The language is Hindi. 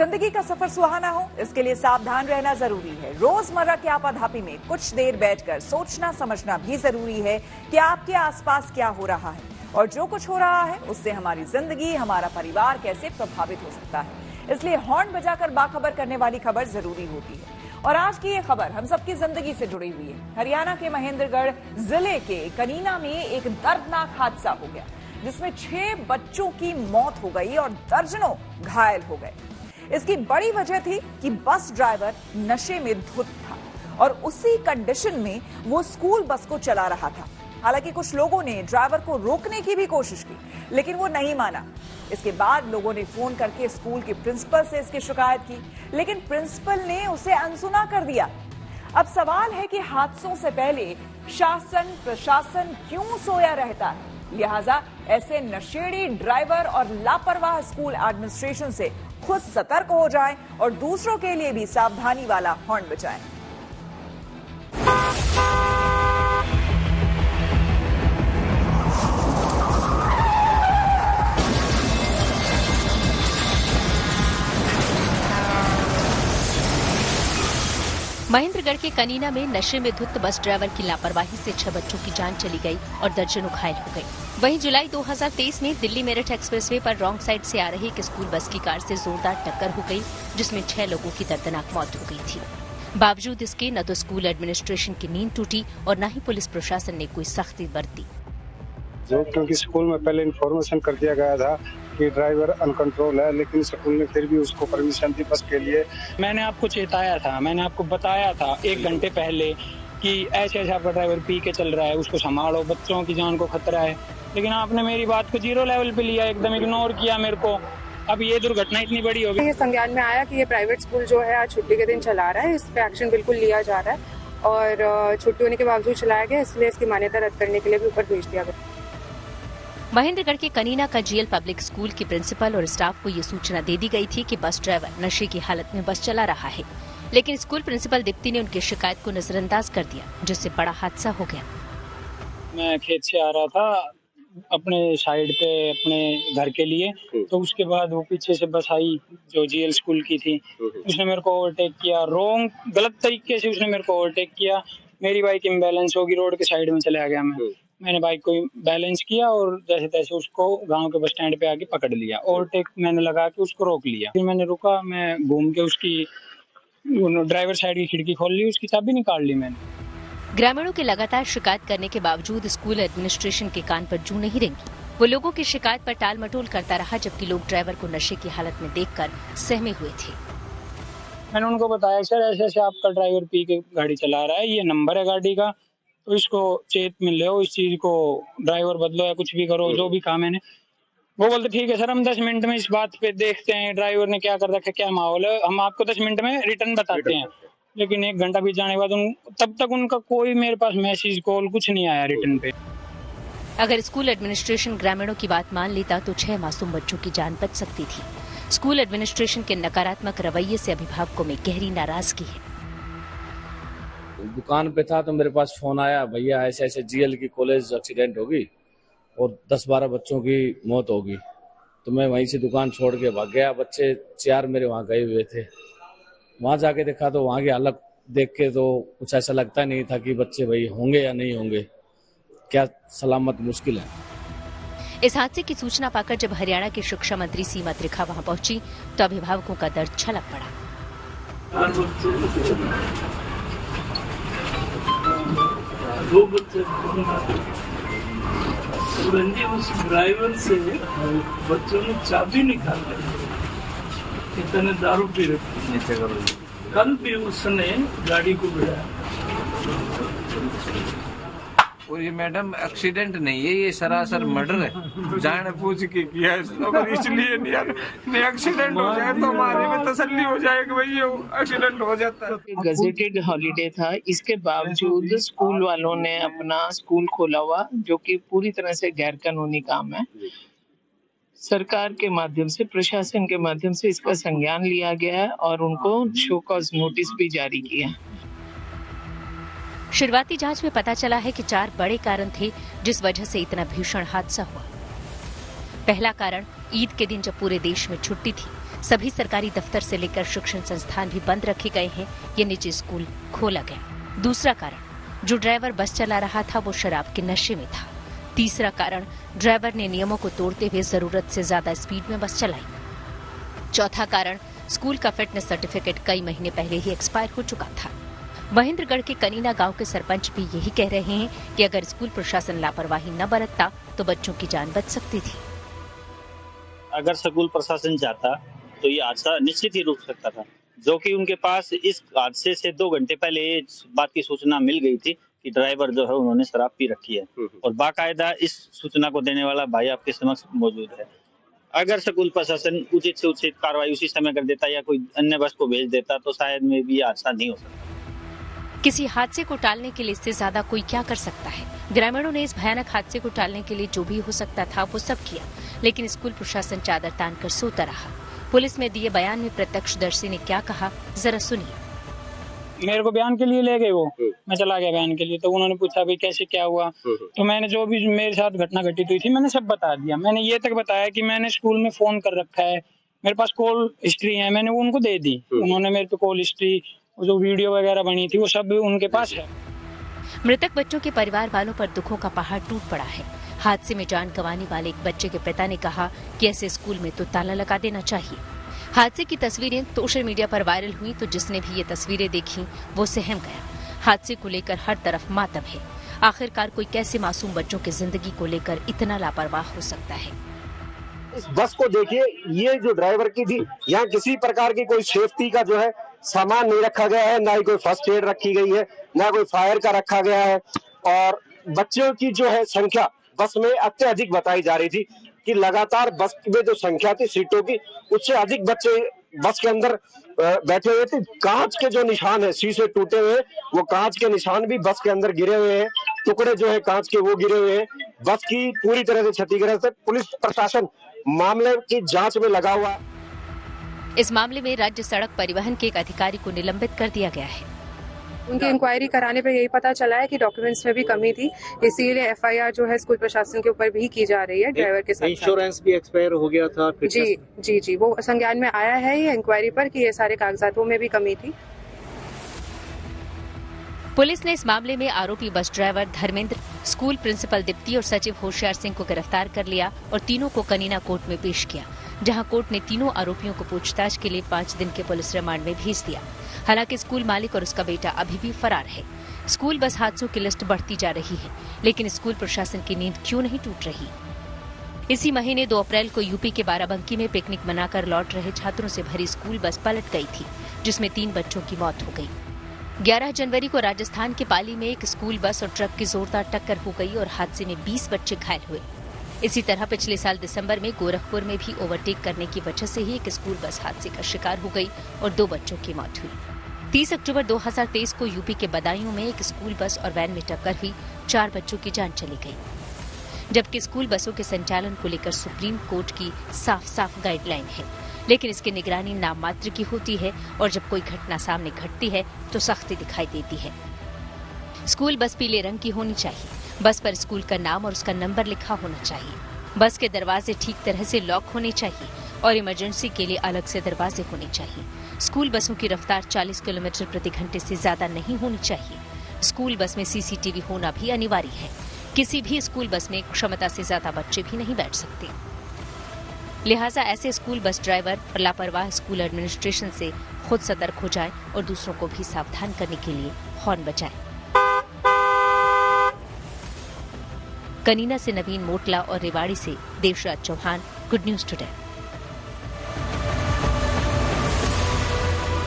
जिंदगी का सफर सुहाना हो, इसके लिए सावधान रहना जरूरी है। रोजमर्रा के आपाधापी में कुछ देर बैठकर सोचना समझना भी जरूरी है कि आपके आसपास क्या हो रहा है और जो कुछ हो रहा है उससे हमारी जिंदगी, हमारा परिवार कैसे प्रभावित हो सकता है। इसलिए हॉर्न बजाकर बाखबर करने वाली खबर जरूरी होती है। और आज की ये खबर हम सबकी जिंदगी से जुड़ी हुई है। हरियाणा के महेंद्रगढ़ जिले के कनीना में एक दर्दनाक हादसा हो गया, जिसमें 6 बच्चों की मौत हो गई और दर्जनों घायल हो गए। इसकी बड़ी वजह थी कि बस ड्राइवर नशे में धुत था और उसी कंडीशन में वो स्कूल बस को चला रहा था। हालांकि कुछ लोगों ने ड्राइवर को रोकने की भी कोशिश की, लेकिन वो नहीं माना। इसके बाद लोगों ने फोन करके स्कूल के प्रिंसिपल से इसकी शिकायत की, लेकिन प्रिंसिपल ने उसे अनसुना कर दिया। अब सवाल है कि हादसों से पहले शासन प्रशासन क्यों सोया रहता है? लिहाजा ऐसे नशेड़ी ड्राइवर और लापरवाह स्कूल एडमिनिस्ट्रेशन से खुद सतर्क हो जाएं और दूसरों के लिए भी सावधानी वाला हॉर्न बजाएं। महेंद्रगढ़ के कनीना में नशे में धुत बस ड्राइवर की लापरवाही से 6 बच्चों की जान चली गई और दर्जनों घायल हो गए। वहीं जुलाई 2023 में दिल्ली मेरठ एक्सप्रेसवे पर रॉन्ग साइड से आ रही एक स्कूल बस की कार से जोरदार टक्कर हो गई, जिसमें 6 लोगों की दर्दनाक मौत हो गई थी। बावजूद इसके न तो स्कूल एडमिनिस्ट्रेशन की नींद टूटी और न ही पुलिस प्रशासन ने कोई सख्ती बरती। क्योंकि स्कूल में पहले इन्फॉर्मेशन कर दिया गया था कि ड्राइवर अनकंट्रोल है, लेकिन स्कूल ने फिर भी उसको परमिशन दी बस के लिए। मैंने आपको चेताया था, मैंने आपको बताया था 1 घंटे पहले कि ऐसे आपका ड्राइवर पी के चल रहा है, उसको संभालो, बच्चों की जान को खतरा है। लेकिन आपने मेरी बात को 0 लेवल पे लिया, एकदम इग्नोर किया मेरे को। अब ये दुर्घटना इतनी बड़ी हो गई। ये संज्ञान में आया कि ये प्राइवेट स्कूल जो है आज छुट्टी के दिन चला रहा है, इस पे एक्शन बिल्कुल लिया जा रहा है और छुट्टी होने के बावजूद चलाया गया, इसलिए इसकी मान्यता रद्द करने के लिए भी ऊपर भेज दिया गया। महेंद्रगढ़ के कनीना का जीएल पब्लिक स्कूल के प्रिंसिपल और स्टाफ को ये सूचना दे दी गई थी कि बस ड्राइवर नशे की हालत में बस चला रहा है, लेकिन स्कूल प्रिंसिपल दीप्ति ने उनकी शिकायत को नजरअंदाज कर दिया, जिससे बड़ा हादसा हो गया। मैं खेत से आ रहा था अपने साइड पे अपने घर के लिए, तो उसके बाद वो पीछे से बस आई जो जीएल स्कूल की थी, उसने मेरे को ओवरटेक किया, गलत तरीके से उसने मेरे को ओवरटेक किया। मेरी बाइक इम्बैलेंस होगी, रोड के साइड में चला गया मैंने बाइक को बैलेंस किया और जैसे तैसे उसको गांव के बस स्टैंड पे आके पकड़ लिया। ओवरटेक मैंने लगा के उसको रोक लिया। फिर मैंने रुका, मैं घूम के उसकी ड्राइवर साइड की खिड़की खोल ली, उसकी चाबी निकाल ली मैंने। ग्रामीणों के लगातार शिकायत करने के बावजूद स्कूल एडमिनिस्ट्रेशन के कान पर जूं नहीं रेंगी। वो लोगों की शिकायत पर टाल मटोल करता रहा, जबकि लोग ड्राइवर को नशे की हालत में देखकर सहमे हुए थे। मैंने उनको बताया, सर ऐसे ऐसे आपका ड्राइवर पी के गाड़ी चला रहा है, ये नंबर है गाड़ी का, तो इसको चेत में लो, इस चीज को ड्राइवर बदलो या कुछ भी करो, जो भी काम है। वो बोलते ठीक है सर, हम 10 मिनट में इस बात पे देखते हैं ड्राइवर ने क्या कर रखा है, क्या माहौल है, हम आपको 10 मिनट में रिटर्न बताते हैं। लेकिन 1 घंटा बीत जाने के बाद तब तक उनका कोई मेरे पास मैसेज कॉल कुछ नहीं आया रिटर्न पे। अगर स्कूल एडमिनिस्ट्रेशन ग्रामीणों की बात मान लेता तो 6 मासूम बच्चों की जान बच सकती थी। स्कूल एडमिनिस्ट्रेशन के नकारात्मक रवैये से अभिभावकों में गहरी नाराजगी है। दुकान पे था तो मेरे पास फोन आया, भैया ऐसे ऐसे जीएल की कॉलेज एक्सीडेंट होगी और 10-12 बच्चों की मौत होगी। तो मैं वहीं से दुकान छोड़ के भाग गया। बच्चे 4 मेरे वहाँ गए हुए थे। वहाँ जाके देखा तो वहाँ की हालत देख के तो कुछ ऐसा लगता नहीं था कि बच्चे भाई होंगे या नहीं होंगे, क्या सलामत मुश्किल है। इस हादसे की सूचना पाकर जब हरियाणा की शिक्षा मंत्री सीमा त्रिखा वहां पहुंची तो अभिभावकों का दर्द छलक पड़ा। 2 बच्चे उस ड्राइवर से बच्चों ने चाबी निकाल ली, इतने दारू पी रखी। कल भी उसने गाड़ी को गिराया। और ये मैडम एक्सीडेंट नहीं है, ये सरासर मर्डर है, जान पूछ के किया है। अगर इसलिए नहीं एक्सीडेंट हो जाए तो हमारे में तसल्ली हो जाए कि भाई ये एक्सीडेंट हो जाता है। गजेटेड हॉलीडे था, इसके बावजूद स्कूल वालों ने अपना स्कूल खोला हुआ, जो कि पूरी तरह से गैर कानूनी काम है। सरकार के माध्यम से, प्रशासन के माध्यम से इसका संज्ञान लिया गया है और उनको शो कॉज नोटिस भी जारी किया। शुरुआती जांच में पता चला है कि 4 बड़े कारण थे जिस वजह से इतना भीषण हादसा हुआ। पहला कारण, ईद के दिन जब पूरे देश में छुट्टी थी, सभी सरकारी दफ्तर से लेकर शिक्षण संस्थान भी बंद रखे गए हैं, ये निजी स्कूल खोला गया। दूसरा कारण, जो ड्राइवर बस चला रहा था वो शराब के नशे में था। तीसरा कारण, ड्राइवर ने नियमों को तोड़ते हुए जरूरत से ज्यादा स्पीड में बस चलाई। चौथा कारण, स्कूल का फिटनेस सर्टिफिकेट कई महीने पहले ही एक्सपायर हो चुका था। महेंद्रगढ़ के कनीना गांव के सरपंच भी यही कह रहे हैं कि अगर स्कूल प्रशासन लापरवाही न बरतता तो बच्चों की जान बच सकती थी। अगर स्कूल प्रशासन चाहता तो ये हादसा निश्चित ही रुक सकता था, जो कि उनके पास इस हादसे से 2 घंटे पहले इस बात की सूचना मिल गई थी कि ड्राइवर जो है उन्होंने शराब पी रखी है और बाकायदा इस सूचना को देने वाला भाई आपके समक्ष मौजूद है। अगर स्कूल प्रशासन उचित से उचित कार्रवाई उसी समय कर देता या कोई अन्य बस को भेज देता तो शायद में भी हादसा नहीं हो सकता। किसी हादसे को टालने के लिए इससे ज्यादा कोई क्या कर सकता है। ग्रामीणों ने इस भयानक हादसे को टालने के लिए जो भी हो सकता था वो सब किया, लेकिन स्कूल प्रशासन चादर तान कर सोता रहा। पुलिस में दिए बयान में प्रत्यक्षदर्शी ने क्या कहा, जरा सुनिए। मेरे को बयान के लिए ले गए वो, मैं चला गया बयान के लिए, तो उन्होंने पूछा भाई कैसे क्या हुआ, तो मैंने जो भी मेरे साथ घटना घटित हुई थी मैंने सब बता दिया। मैंने ये तक बताया कि मैंने स्कूल में फोन कर रखा है, मेरे पास कॉल हिस्ट्री है, मैंने वो उनको दे दी। उन्होंने मेरे पे कॉल हिस्ट्री, जो वीडियो वगैरह बनी थी वो सब उनके पास है। मृतक बच्चों के परिवार वालों पर दुखों का पहाड़ टूट पड़ा है। हादसे में जान गंवाने वाले एक बच्चे के पिता ने कहा कि ऐसे स्कूल में तो ताला लगा देना चाहिए। हादसे की तस्वीरें सोशल मीडिया पर वायरल हुई तो जिसने भी ये तस्वीरें देखी वो सहम गया। हादसे को लेकर हर तरफ मातम है। आखिरकार कोई कैसे मासूम बच्चों की जिंदगी को लेकर इतना लापरवाह हो सकता है। इस बस को देखिए, ये जो ड्राइवर की थी, यहाँ किसी प्रकार की कोई सेफ्टी का जो है सामान नहीं रखा गया है, ना ही कोई फर्स्ट एड रखी गई है, ना कोई फायर का रखा गया है। और बच्चों की जो है संख्या बस में अत्यधिक बताई जा रही थी कि लगातार बस में जो संख्या थी सीटों की, उससे अधिक बच्चे बस के अंदर बैठे हुए थे। कांच के जो निशान है, शीशे टूटे हुए, वो कांच के निशान भी बस के अंदर गिरे हुए हैं, टुकड़े जो है कांच के वो गिरे हुए हैं। बस की पूरी तरह से क्षतिग्रस्त है। पुलिस प्रशासन मामले की जांच में लगा हुआ। इस मामले में राज्य सड़क परिवहन के एक अधिकारी को निलंबित कर दिया गया है। उनकी इंक्वायरी कराने पर यही पता चला है कि डॉक्यूमेंट्स में भी कमी थी, इसीलिए एफआईआर जो है स्कूल प्रशासन के ऊपर भी की जा रही है ड्राइवर के साथ। इंश्योरेंस भी एक्सपायर हो गया था। जी, वो संज्ञान में आया है ये इंक्वायरी पर कि ये सारे कागजातों में भी कमी थी। पुलिस ने इस मामले में आरोपी bus driver Dharmendra, school principal Deepti और सचिव होशियार सिंह को गिरफ्तार कर लिया और तीनों को कनीना कोर्ट में पेश किया, जहां कोर्ट ने तीनों आरोपियों को पूछताछ के लिए 5 दिन के पुलिस रिमांड में भेज दिया। हालांकि स्कूल मालिक और उसका बेटा अभी भी फरार है। स्कूल बस हादसों की लिस्ट बढ़ती जा रही है, लेकिन स्कूल प्रशासन की नींद क्यों नहीं टूट रही। इसी महीने 2 अप्रैल को यूपी के बाराबंकी में पिकनिक मनाकर लौट रहे छात्रों से भरी स्कूल बस पलट गई थी, जिसमें 3 बच्चों की मौत हो गई। 11 जनवरी को राजस्थान के पाली में एक स्कूल बस और ट्रक की जोरदार टक्कर हो गई और हादसे में 20 बच्चे घायल हुए। इसी तरह पिछले साल दिसंबर में गोरखपुर में भी ओवरटेक करने की वजह से ही एक स्कूल बस हादसे का शिकार हो गई और 2 बच्चों की मौत हुई। 30 अक्टूबर 2023 को यूपी के बदायूं में एक स्कूल बस और वैन में टक्कर हुई, 4 बच्चों की जान चली गई। जबकि स्कूल बसों के संचालन को लेकर सुप्रीम कोर्ट की साफ गाइडलाइन है, लेकिन इसकी निगरानी नाम मात्र की होती है और जब कोई घटना सामने घटती है तो सख्ती दिखाई देती है। स्कूल बस पीले रंग की होनी चाहिए, बस पर स्कूल का नाम और उसका नंबर लिखा होना चाहिए, बस के दरवाजे ठीक तरह से लॉक होने चाहिए और इमरजेंसी के लिए अलग से दरवाजे होने चाहिए। स्कूल बसों की रफ्तार 40 किलोमीटर प्रति घंटे से ज्यादा नहीं होनी चाहिए। स्कूल बस में सीसीटीवी होना भी अनिवार्य है। किसी भी स्कूल बस में क्षमता से ज्यादा बच्चे भी नहीं बैठ सकते। लिहाजा ऐसे स्कूल बस ड्राइवर और लापरवाह स्कूल एडमिनिस्ट्रेशन से खुद सतर्क हो जाए और दूसरों को भी सावधान करने के लिए हॉर्न बजाएं। कनीना से नवीन मोटला और रेवाड़ी से Devraj Chauhan, good news today.